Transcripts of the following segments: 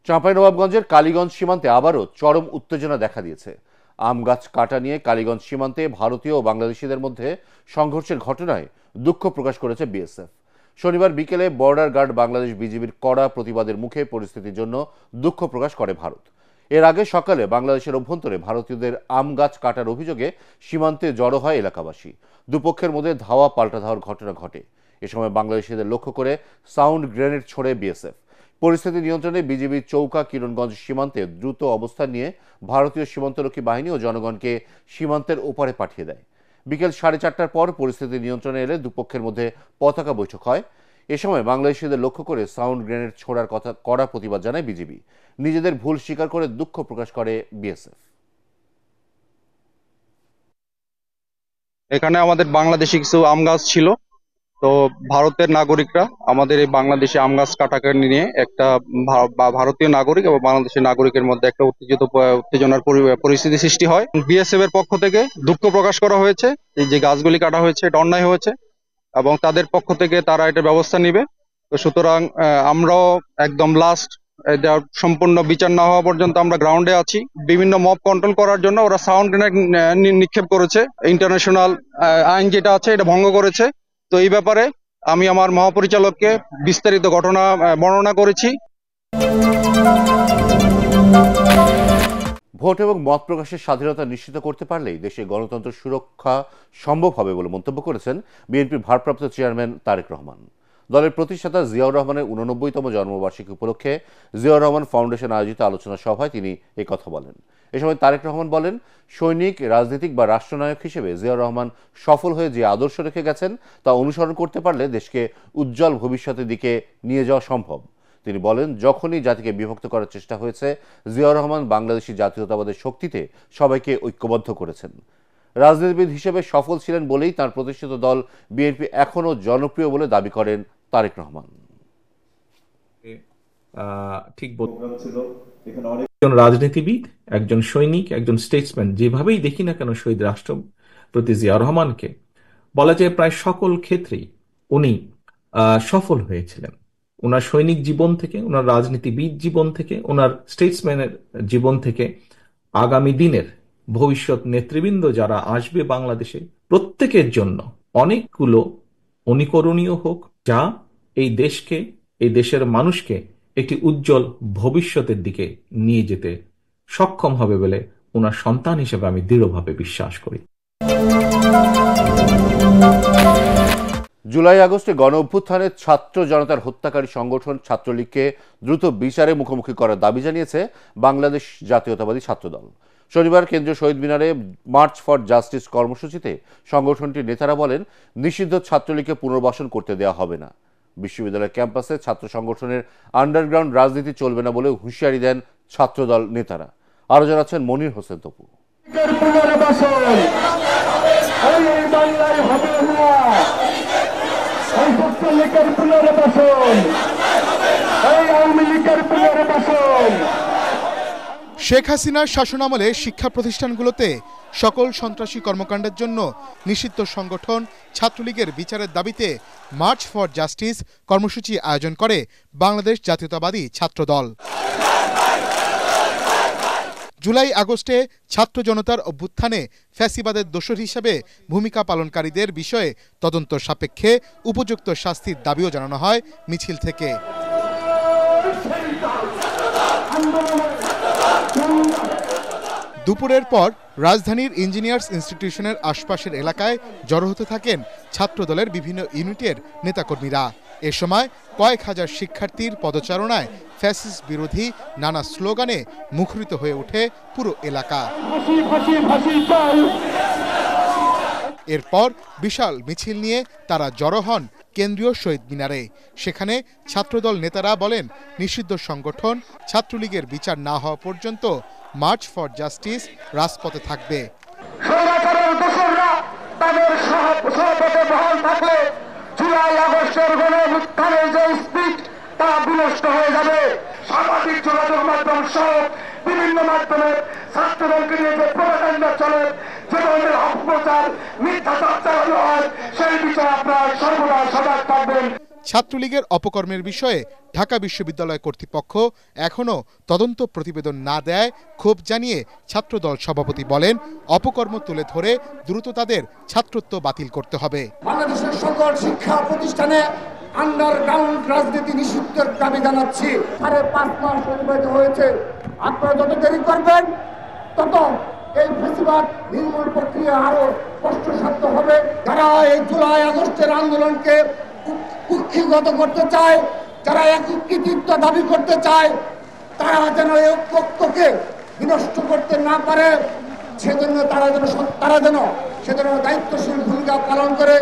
চাঁপাইনবাবগঞ্জের কালীগঞ্জ সীমান্তে আবারও চরম উত্তেজনা দেখা দিয়েছে। আম গাছ কাটা নিয়ে কালীগঞ্জ সীমান্তে ভারতীয় ও বাংলাদেশিদের মধ্যে সংঘর্ষের ঘটনায় দুঃখ প্রকাশ করেছে বিএসএফ। শনিবার বিকেলে বর্ডার গার্ড বাংলাদেশ বিজিবির কড়া প্রতিবাদের মুখে পরিস্থিতির জন্য দুঃখ প্রকাশ করে ভারত। এর আগে সকালে বাংলাদেশের অভ্যন্তরে ভারতীয়দের আম গাছ কাটার অভিযোগে সীমান্তে জড়ো হয় এলাকাবাসী। দুপক্ষের মধ্যে ধাওয়া পাল্টা ধাওয়ার ঘটনা ঘটে। এ সময় বাংলাদেশিদের লক্ষ্য করে সাউন্ড গ্রেনেড ছোড়ে বিএসএফ। পরিস্থিতি নিয়ন্ত্রণে বিজিবি চৌকা কিরণগঞ্জ সীমান্তে দ্রুত অবস্থান নিয়ে ভারতীয় সীমান্তরক্ষী বাহিনী ও জনগণকে সীমান্তের ওপারে পাঠিয়ে দেয়। বিকেল 4:30টার পর পরিস্থিতি নিয়ন্ত্রণে এলে দুপক্ষের মধ্যে পতাকা বৈঠক হয়। এ সময় বাংলাদেশিদের লক্ষ্য করে সাউন্ড গ্রেনেড ছোড়ার কথা কড়া প্রতিবাদ জানায় বিজিবি। নিজেদের ভুল স্বীকার করে দুঃখ প্রকাশ করে বিএসএফ। এখানে আমাদের বাংলাদেশি কিছু আম গাছ ছিল, তো ভারতের নাগরিকরা আমাদের এই বাংলাদেশি আম গাছ কাটাকে নিয়ে একটা ভারতীয় নাগরিক এবং বাংলাদেশের নাগরিকের মধ্যে একটা উত্তেজনার পরিস্থিতি সৃষ্টি হয়। বিএসএফ এর পক্ষ থেকে দুঃখ প্রকাশ করা হয়েছে, এই যে গাছগুলি কাটা হয়েছে এটা অন্যায় হয়েছে এবং তাদের পক্ষ থেকে তারা এটা ব্যবস্থা নিবে। তো সুতরাং আমরাও একদম লাস্ট এটা সম্পূর্ণ বিচার না হওয়া পর্যন্ত আমরা গ্রাউন্ডে আছি। বিভিন্ন মব কন্ট্রোল করার জন্য ওরা সাউন্ড গ্রেনেড নিক্ষেপ করেছে, ইন্টারন্যাশনাল আইন যেটা আছে এটা ভঙ্গ করেছে। তো এই ব্যাপারে আমি আমার মহাপরিচালককে বিস্তারিত ঘটনা বর্ণনা করেছি। ভোট এবং মত প্রকাশের স্বাধীনতা নিশ্চিত করতে পারলেই দেশে গণতন্ত্র সুরক্ষা সম্ভব হবে বলে মন্তব্য করেছেন বিএনপির ভারপ্রাপ্ত চেয়ারম্যান তারেক রহমান। দলের প্রতিষ্ঠাতা জিয়াউর রহমানের 89তম জন্মবার্ষিকী উপলক্ষে জিয়াউর রহমান ফাউন্ডেশন আয়োজিত আলোচনা সভায় তিনি কথা বলেন। এ সময় তারেক রহমান বলেন, সৈনিক, রাজনীতিক বা রাষ্ট্রনায়ক হিসেবে জিয়াউর রহমান সফল হয়ে যে আদর্শ রেখে গেছেন তা অনুসরণ করতে পারলে দেশকে উজ্জ্বল ভবিষ্যতের দিকে নিয়ে যাওয়া সম্ভব। তিনি বলেন, যখনই জাতিকে বিভক্ত করার চেষ্টা হয়েছে, জিয়াউর রহমান বাংলাদেশি জাতীয়তাবাদের শক্তিতে সবাইকে ঐক্যবদ্ধ করেছেন। রাজনীতিবিদ হিসেবে সফল ছিলেন বলেই তার প্রতিষ্ঠিত দল বিএনপি এখনও জনপ্রিয় বলে দাবি করেন তারেক রহমান। ঠিক ছিল, এখানে একজন রাজনীতিবিদ, একজন সৈনিক, একজন স্টেটসম্যান যেভাবেই দেখি না কেন শহীদ রাষ্ট্রপতি জিয়া রহমানকে, বলা যায় প্রায় সকল ক্ষেত্রেই উনি সফল হয়েছিলেন। ওনার সৈনিক জীবন থেকে, ওনার রাজনীতিবিদ জীবন থেকে, ওনার স্টেটসম্যানের জীবন থেকে আগামী দিনের ভবিষ্যৎ নেতৃবৃন্দ যারা আসবে বাংলাদেশে, প্রত্যেকের জন্য অনেকগুলো অনুকরণীয় হোক, যা এই দেশকে, এই দেশের মানুষকে একটি উজ্জ্বল ভবিষ্যতের দিকে নিয়ে যেতে সক্ষম হবে বলে ওনার সন্তান হিসেবে আমি দৃঢ়ভাবে বিশ্বাস করি। জুলাই আগস্টে গণ অভ্যুত্থানে ছাত্র জনতার হত্যাকারী সংগঠন ছাত্রলীগকে দ্রুত বিচারে মুখোমুখি করার দাবি জানিয়েছে বাংলাদেশ জাতীয়তাবাদী ছাত্রদল। শনিবার কেন্দ্রীয় শহীদ মিনারে মার্চ ফর জাস্টিস কর্মসূচিতে সংগঠনটির নেতারা বলেন, নিষিদ্ধ ছাত্রলীগকে পুনর্বাসন করতে দেওয়া হবে না। বিশ্ববিদ্যালয়ের ক্যাম্পাসে ছাত্র সংগঠনের আন্ডারগ্রাউন্ড রাজনীতি চলবে না বলে হুঁশিয়ারি দেন ছাত্রদল নেতারা। আরো জানাচ্ছেন মনির হোসেন তপু। শেখ হাসিনার শাসনামলে শিক্ষা প্রতিষ্ঠানগুলোতে সকল সন্ত্রাসী কর্মকাণ্ডের জন্য নিষিদ্ধ সংগঠন ছাত্রলীগের বিচারের দাবিতে মার্চ ফর জাস্টিস কর্মসূচি আয়োজন করে বাংলাদেশ জাতীয়তাবাদী ছাত্রদল। জুলাই আগস্টে ছাত্র জনতার অভ্যুত্থানে ফ্যাসিবাদের দোষর হিসেবে ভূমিকা পালনকারীদের বিষয়ে তদন্ত সাপেক্ষে উপযুক্ত শাস্তির দাবিও জানানো হয় মিছিল থেকে। দুপুরের পর রাজধানীর ইঞ্জিনিয়ার্স ইনস্টিটিউশনের আশপাশের এলাকায় জড়ো হতে থাকেন ছাত্রদলের বিভিন্ন ইউনিটের নেতাকর্মীরা। এ সময় কয়েক হাজার শিক্ষার্থীর পদচারণায় ফ্যাসিস্ট বিরোধী নানা স্লোগানে মুখরিত হয়ে ওঠে পুরো এলাকা। এরপর বিশাল মিছিল নিয়ে তারা জড়ো হন কেন্দ্রীয় শহীদ মিনারে। সেখানে ছাত্রদল নেতারা বলেন, নিষিদ্ধ সংগঠন ছাত্রলীগের বিচার না হওয়া পর্যন্ত মার্চ ফর জাস্টিস রাজপথে থাকবে। জুলাই আগস্টের গণঅভ্যুত্থানের যে স্পিরিট তা বিনষ্ট হয়ে যাবে। সামাজিক যোগাযোগ মাধ্যম সহ বিভিন্ন মাধ্যমে ছাত্রদলকে নিয়ে যে প্রপাগান্ডা চলে, যে ধরনের অপপ্রচার, মিথ্যাচার চালানো হয়, সেই বিষয়ে আপনারা সর্বদা সজাগ থাকবেন। ছাত্রলীগের অপকর্মের বিষয়ে ঢাকা বিশ্ববিদ্যালয় কর্তৃপক্ষ এখনও তদন্ত প্রতিবেদন না দেয় ক্ষোভ জানিয়ে ছাত্রদল সভাপতি বলেন, অপকর্ম তুলে ধরে দ্রুত তাদের ছাত্রত্ব বাতিল করতে হবে। বাংলাদেশের সকল শিক্ষা প্রতিষ্ঠানে আন্ডারগ্রাউন্ড রাজনীতি নিষিদ্ধের দাবি জানাচ্ছি। 5.5 মাস অতিবাহিত হয়েছে। আপনারা যত দেরি করবেন তত এই ফ্যাসিবাদ নির্মূল প্রক্রিয়া আরো কষ্টসাধ্য হবে। যারা এই জুলাই আগস্টের আন্দোলনকে কুক্ষিগত করতে চায়, যারা একীকৃত দাবি করতে চায়, তারা যেন এই ঐক্যকে বিনষ্ট করতে না পারে, সেজন্য তারা যেন দায়িত্বশীল ভূমিকা পালন করে।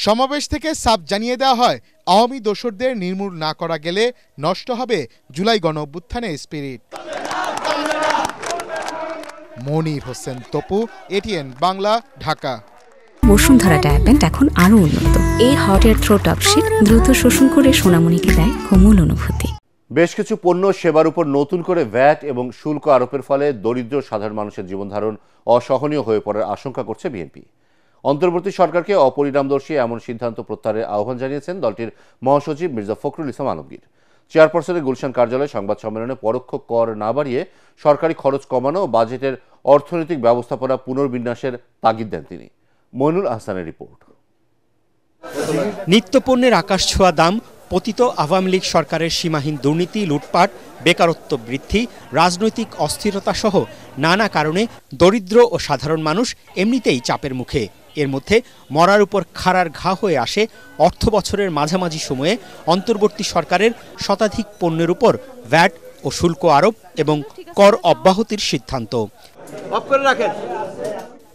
সমাবেশ থেকে সাফ জানিয়ে দেওয়া হয়, আওয়ামী দোসরদের নির্মূল না করা গেলে নষ্ট হবে জুলাই গণঅভ্যুত্থানের স্পিরিট। মনির হোসেন তপু, এটিএন বাংলা, ঢাকা। বসুন্ধরা ডায়াপেন্ট এখন আরো উন্নত। এই হট এয়ার থ্রোট অপশিট দ্রুত শোষণ করে সোনামণিকে দেয় কোমল অনুভূতি। বেশ কিছু পণ্য সেবার উপর নতুন করে ভ্যাট এবং শুল্ক আরোপের ফলে দরিদ্র সাধারণ মানুষের জীবনধারণ অসহনীয় হয়ে পড়ার আশঙ্কা করছে বিএনপি। অন্তর্বর্তী সরকারকে অপরিণামদর্শী এমন সিদ্ধান্ত প্রত্যাহারের আহ্বান জানিয়েছেন দলটির মহাসচিব মির্জা ফখরুল ইসলাম আলমগীর। চেয়ারপারসনের গুলশান কার্যালয়ে সংবাদ সম্মেলনে পরোক্ষ কর না বাড়িয়ে সরকারি খরচ কমানো ও বাজেটের অর্থনৈতিক ব্যবস্থাপনা পুনর্বিন্যাসের তাগিদ দেন তিনি। মইনুল আহসানের রিপোর্ট। নিত্যপণ্যের আকাশ ছোঁয়া দাম, পতিত আওয়ামী লীগ সরকারের সীমাহীন দুর্নীতি, লুটপাট, বেকারত্ব বৃদ্ধি, রাজনৈতিক অস্থিরতা সহ নানা কারণে দরিদ্র ও সাধারণ মানুষ এমনিতেই চাপের মুখে। এর মধ্যে মরার উপর খাড়ার ঘা হয়ে আসে অর্থ বছরের মাঝামাঝি সময়ে অন্তর্বর্তী সরকারের শতাধিক পণ্যের উপর ভ্যাট ও শুল্ক আরোপ এবং কর অব্যাহতির সিদ্ধান্ত।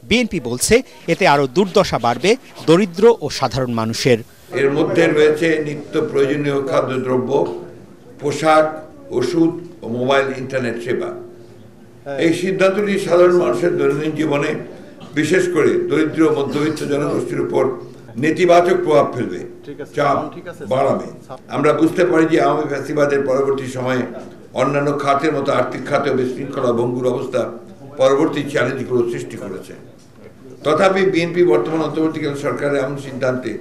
বিএনপি বলছে এতে আরো দুর্দশা বাড়বে দরিদ্র ও সাধারণ মানুষের। এর মধ্যে রয়েছে নিত্য প্রয়োজনীয় খাদ্যদ্রব্য, পোশাক, ওষুধ ও মোবাইল ইন্টারনেট সেবা। এই সিদ্ধান্তটি সাধারণ মানুষের দৈনন্দিন জীবনে, বিশেষ করে দরিদ্র মধ্যবিত্ত জনগোষ্ঠীর উপর নেতিবাচক প্রভাব ফেলবে, চাপ বাড়াবে। আমরা বুঝতে পারি যে আওয়ামী ফ্যাসিবাদের পরবর্তী সময়ে অন্যান্য খাতের মতো আর্থিক খাতে বিশৃঙ্খলা ভঙ্গুর অবস্থা পরবর্তী চ্যালেঞ্জগুলো সৃষ্টি করেছে। তথাপি বিএনপি বর্তমান অন্তর্বর্তীকালীন সরকারের এমন সিদ্ধান্তে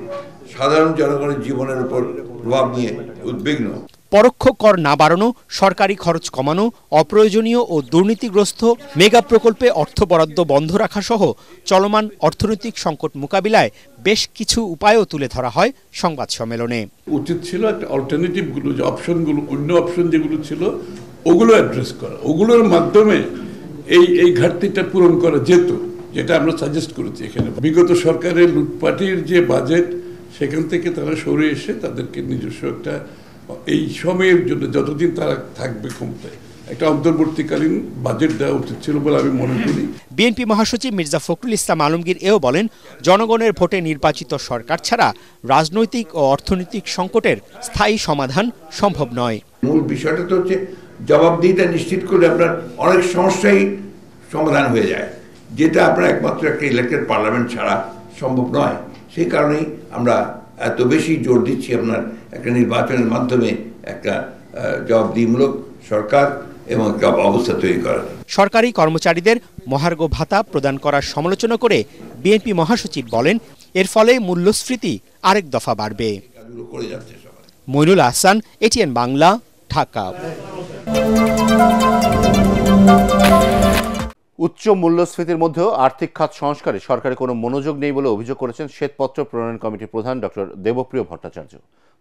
সাধারণ জনগণের জীবনের উপর প্রভাব নিয়ে উদ্বিগ্ন। পরোক্ষ কর না বাড়ানো, সরকারি খরচ কমানো, অপ্রয়োজনীয় ও দুর্নীতিগ্রস্ত মেগা প্রকল্পে অর্থ বরাদ্দ বন্ধ রাখা সহ চলমান অর্থনৈতিক সংকট মোকাবিলায় বেশ কিছু উপায়ও তুলে ধরা হয় সংবাদ সম্মেলনে। উচিত ছিল একটা অল্টারনেটিভগুলো, যে অপশনগুলো, অন্য অপশন যেগুলো ছিল ওগুলো অ্যাড্রেস করা, ওগুলোর মাধ্যমে এই ঘাটতিটা পূরণ করা যেত, যেটা আমরা সাজেস্ট করেছি এখানে। বিগত সরকারের লুটপাটির যে বাজেট, সেখান থেকে তারা সরে এসে তাদেরকে নিজস্ব একটা, এই সময়ের জন্য যতদিন তারা থাকবে ক্ষমতায়, একটা অন্তর্বর্তীকালীন বাজেট দেওয়া উচিত ছিল বলে আমি মনে করি। বিএনপি মহাসচিব মির্জা ফখরুল ইসলাম আলমগীর এও বলেন, জনগণের ভোটে নির্বাচিত সরকার ছাড়া রাজনৈতিক ও অর্থনৈতিক সংকটের স্থায়ী সমাধান সম্ভব নয়। মূল বিষয়টা তো হচ্ছে জবাবদিহিতা নিশ্চিত করলে আপনার অনেক সমস্যাই সমাধান হয়ে যায়, যেটা আপনার একমাত্র একটা ইলেক্টেড পার্লামেন্ট ছাড়া সম্ভব নয়। সেই কারণেই আমরা এত বেশি জোর দিচ্ছি আপনার একটা নির্বাচনের মাধ্যমে একটা জবাবদিহিমূলক সরকার এবং একটা অবস্থা তৈরি করা। সরকারি কর্মচারীদের মহার্ঘ ভাতা প্রদান করার সমালোচনা করে বিএনপি মহাসচিব বলেন, এর ফলে মূল্যস্ফীতি আরেক দফা বাড়বে। মইনুল আহসান, এটিএন বাংলা, ঢাকা। উচ্চ মূল্যস্ফীতির মধ্যেও আর্থিক খাত সংস্কারে সরকারের কোনো মনোযোগ নেই বলে অভিযোগ করেছেন শ্বেতপত্র প্রণয়ন কমিটির প্রধান ডক্টর দেবপ্রিয় ভট্টাচার্য।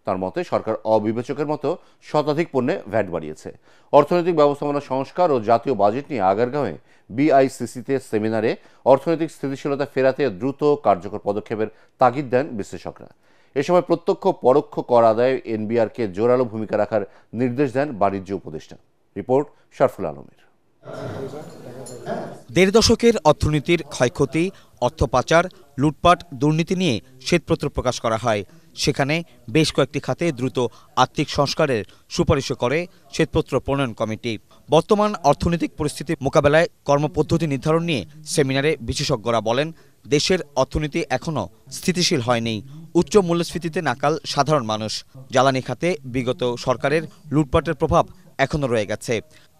তার মতে সরকার অবিবেচকের মতো শতাধিক পণ্যে ভ্যাট বাড়িয়েছে। অর্থনৈতিক ব্যবস্থাপনা সংস্কার ও জাতীয় বাজেট নিয়ে আগারগাঁওয়ে বিআইসিসিতে সেমিনারে অর্থনৈতিক স্থিতিশীলতা ফেরাতে দ্রুত কার্যকর পদক্ষেপের তাগিদ দেন বিশ্লেষকরা। এ সময় প্রত্যক্ষ পরোক্ষ কর আদায়ে এনবিআরকে জোরালো ভূমিকা রাখার নির্দেশ দেন বাণিজ্য উপদেষ্টা। রিপোর্ট শরফুল আলমের। দেড় দশকের অর্থনীতির ক্ষয়ক্ষতি, অর্থ পাচার, লুটপাট, দুর্নীতি নিয়ে শ্বেতপত্র প্রকাশ করা হয়। সেখানে বেশ কয়েকটি খাতে দ্রুত আর্থিক সংস্কারের সুপারিশও করে শ্বেতপত্র প্রণয়ন কমিটি। বর্তমান অর্থনৈতিক পরিস্থিতি মোকাবেলায় কর্মপদ্ধতি নির্ধারণ নিয়ে সেমিনারে বিশেষজ্ঞরা বলেন, দেশের অর্থনীতি এখনও স্থিতিশীল হয়নি। উচ্চ মূল্যস্ফীতিতে নাকাল সাধারণ মানুষ। জ্বালানি খাতে বিগত সরকারের লুটপাটের প্রভাব এখনও রয়ে গেছে।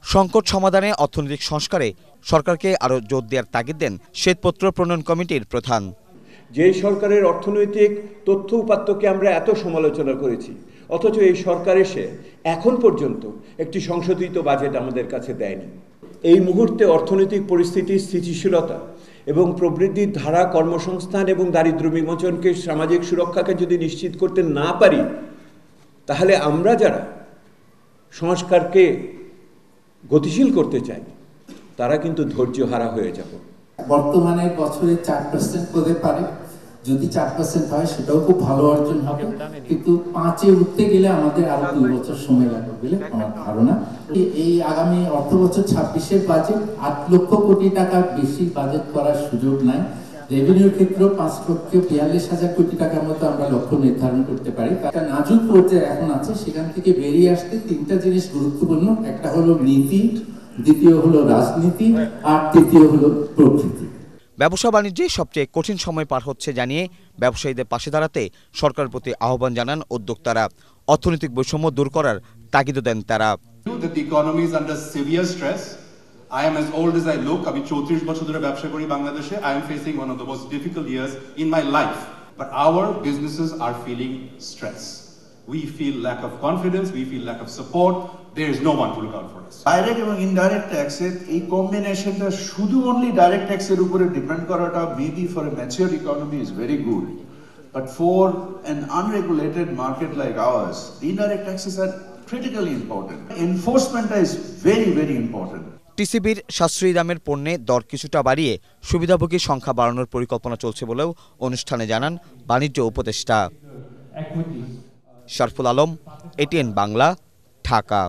সংকট সমাধানে অর্থনৈতিক সংস্কারে সরকারকে আরও জোর দেওয়ার তাগিদ দেন শ্বেতপত্র প্রণয়ন কমিটির প্রধান। যে সরকারের অর্থনৈতিক তথ্য উপাত্তকে আমরা এত সমালোচনা করেছি, অথচ এই সরকার এসে এখন পর্যন্ত একটি সংশোধিত বাজেট আমাদের কাছে দেয়নি। এই মুহূর্তে অর্থনৈতিক পরিস্থিতির স্থিতিশীলতা এবং প্রবৃদ্ধির ধারা, কর্মসংস্থান এবং দারিদ্র্য বিমোচনকে, সামাজিক সুরক্ষাকে যদি নিশ্চিত করতে না পারি, তাহলে আমরা যারা সংস্কারকে গতিশীল করতে চাই তারা কিন্তু ধৈর্যহারা হয়ে যাব। বর্তমানে বছরে 4% হতে পারে, যদি 4% হয় সেটাও খুব ভালো অর্জন হবে, কিন্তু 5-এ উঠতে গেলে আমাদের আরো 2 বছর সময় লাগবে বলে আমার ধারণা। এই আগামী অর্থ বছর 26-এর বাজেট 8 লক্ষ কোটি টাকা বেশি বাজেট করার সুযোগ নাই। রেভিনিউর ক্ষেত্রেও 5,42,000 কোটি টাকার মতো আমরা লক্ষ্য নির্ধারণ করতে পারি। একটা নাজুক পর্যায়ে এখন আছে, সেখান থেকে বেরিয়ে আসতে 3টা জিনিস গুরুত্বপূর্ণ। একটা হলো নীতি, দ্বিতীয় হলো রাজনীতি, আর তৃতীয় হলো প্রকৃতি। ব্যবসা বাণিজ্যে সবচেয়ে কঠিন সময় পার হচ্ছে জানিয়ে ব্যবসায়ীদের পাশে দাঁড়াতে সরকারের প্রতি আহ্বান জানান উদ্যোক্তারা। অর্থনৈতিক বৈষম্য দূর করার তাগিদ দেন তারা। I am as old as I look. আমি 34 বছর ধরে ব্যবসা করি বাংলাদেশে। I am facing one of the most difficult years in my life. But our businesses are feeling stress. We feel lack of confidence, we feel lack of support. There is no one to look out for us. Direct এবং indirect taxes এই combinationটা শুধু only direct taxের উপরে depend করাটা maybe for a mature economy is very good. But for an unregulated market like ours, the indirect taxes are critically important. Enforcement is very, very important. টিসিবির সাশ্রয়ী দামের পণ্যে দর কিছুটা বাড়িয়ে সুবিধাভোগীর সংখ্যা বাড়ানোর পরিকল্পনা চলছে বলেও অনুষ্ঠানে জানান বাণিজ্য উপদেষ্টা। শরফুল আলম, এটিএন বাংলা, ঢাকা।